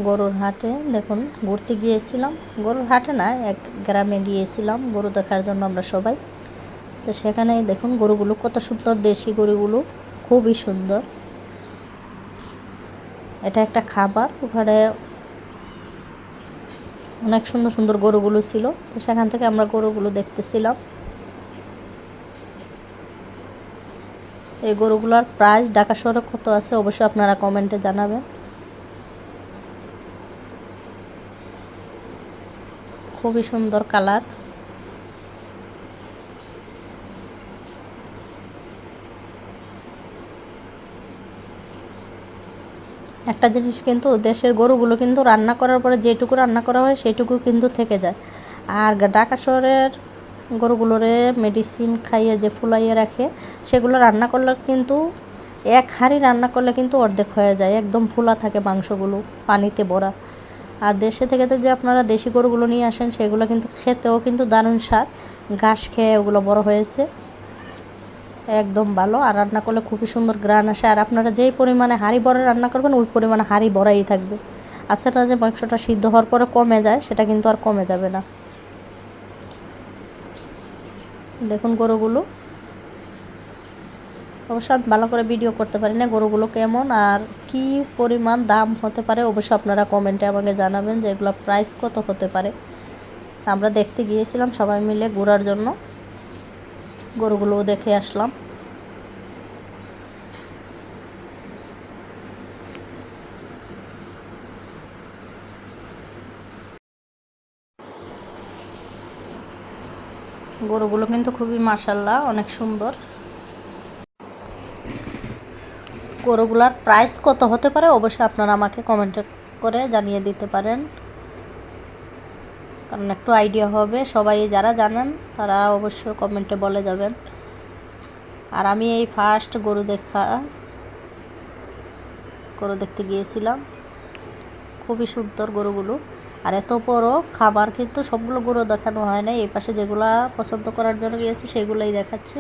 গরুর হাটে দেখুন ঘুরতে গিয়েছিলাম, গরুর হাটে না, এক গ্রামে গিয়েছিলাম গরু দেখার জন্য আমরা সবাই। তো সেখানে দেখুন গরুগুলো কত সুন্দর, দেশি গরুগুলো খুবই সুন্দর। এটা একটা খাবার, ওখানে অনেক সুন্দর সুন্দর গরুগুলো ছিল। তো সেখান থেকে আমরা গরুগুলো দেখতেছিলাম। এই গরুগুলোর প্রাইস ঢাকা শহরে কত আছে অবশ্যই আপনারা কমেন্টে জানাবেন। খুবই সুন্দর কালার। একটা জিনিস কিন্তু দেশের গরুগুলো কিন্তু রান্না করার পরে যেটুকু রান্না করা হয় সেটুকু কিন্তু থেকে যায়। আর ঢাকা শহরের গরুগুলোরে মেডিসিন খাইয়ে যে ফুলাইয়ে রাখে, সেগুলো রান্না করলে কিন্তু এক হাঁড়ি রান্না করলে কিন্তু অর্ধেক হয়ে যায়, একদম ফুলা থাকে মাংসগুলো, পানিতে ভরা। আর দেশে থেকে তো যে আপনারা দেশি গরুগুলো নিয়ে আসেন সেগুলো কিন্তু খেতেও কিন্তু দারুণ স্বাদ, ঘাস খেয়ে ওগুলো বড় হয়েছে, একদম ভালো। আর রান্না করলে খুবই সুন্দর গ্রান আসে। আর আপনারা যেই পরিমাণে হাঁড়ি ভরে রান্না করবেন ওই পরিমাণে হাঁড়ি ভরাই থাকবে। আর সেটা যে মাংসটা সিদ্ধ হওয়ার পরে কমে যায় সেটা কিন্তু আর কমে যাবে না। দেখুন গরুগুলো, অবশ্য আমি ভালো করে ভিডিও করতে পারি না গরুগুলো কেমন আর কি পরিমাণ দাম হতে পারে, অবশ্যই আপনারা কমেন্টে আমাকে জানাবেন যে এগুলো প্রাইস কত হতে পারে। আমরা দেখতে গিয়েছিলাম সবাই মিলে ঘোরার জন্য, গরুগুলোও দেখে আসলাম। গরুগুলো কিন্তু খুবই মাশাআল্লাহ অনেক সুন্দর। গরুগুলার প্রাইস কত হতে পারে অবশ্যই আপনারা আমাকে কমেন্টে করে জানিয়ে দিতে পারেন, কারণ একটু আইডিয়া হবে। সবাই যারা জানেন তারা অবশ্যই কমেন্টে বলে যাবেন। আর আমি এই ফার্স্ট গরু দেখতে গিয়েছিলাম, খুবই সুন্দর গরুগুলো। আর এত বড় খাবার কিন্তু সবগুলো গরু দেখানো হয় না, এই পাশে যেগুলা পছন্দ করার জন্য গিয়েছি সেগুলোই দেখাচ্ছে।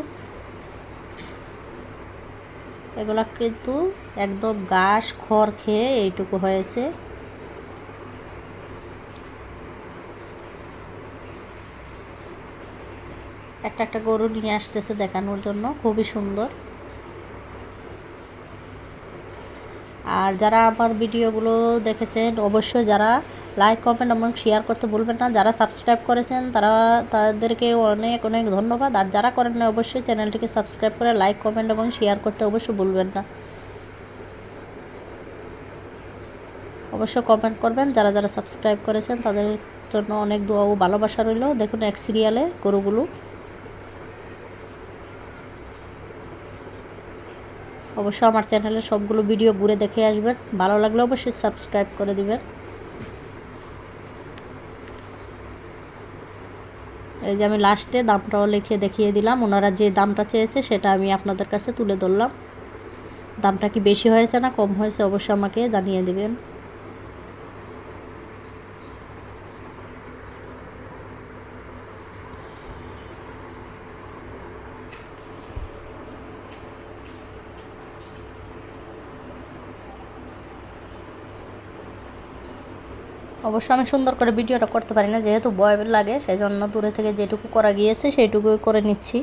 এগুলা কিন্তু একদম ঘাস খড় খেয়ে এইটুকু হয়েছে। একটা একটা গরু নিয়ে আসতেছে দেখানোর জন্য, খুবই সুন্দর। আর যারা আমার ভিডিওগুলো দেখেছেন অবশ্যই যারা লাইক কমেন্ট এবং শেয়ার করতে ভুলবেন না। যারা সাবস্ক্রাইব করেছেন তাদেরকে অনেক অনেক ধন্যবাদ। আর যারা করেন না অবশ্যই চ্যানেলটিকে সাবস্ক্রাইব করে লাইক কমেন্ট এবং শেয়ার করতে অবশ্যই ভুলবেন না। অবশ্যই কমেন্ট করবেন। যারা যারা সাবস্ক্রাইব করেছেন তাদের জন্য অনেক দোয়া ও ভালোবাসা রইল। দেখুন এক সিরিয়ালে গরুগুলো। অবশ্যই আমার চ্যানেলে সবগুলো ভিডিও ঘুরে দেখে আসবেন, ভালো লাগলে অবশ্যই সাবস্ক্রাইব করে দিবেন। এই যে আমি লাস্টে দামটাও লিখে দেখিয়ে দিলাম, ওনারা যে দামটা চেয়েছে সেটা আমি আপনাদের কাছে তুলে ধরলাম। দামটা কি বেশি হয়েছে না কম হয়েছে অবশ্যই আমাকে জানিয়ে দিবেন। অবশ্য আমি সুন্দর করে ভিডিওটা করতে পারি না, যেহেতু ভয় লাগে, সেই জন্য দূরে থেকে যেটুকু করা গিয়েছে সেইটুকুই করে নিচ্ছি।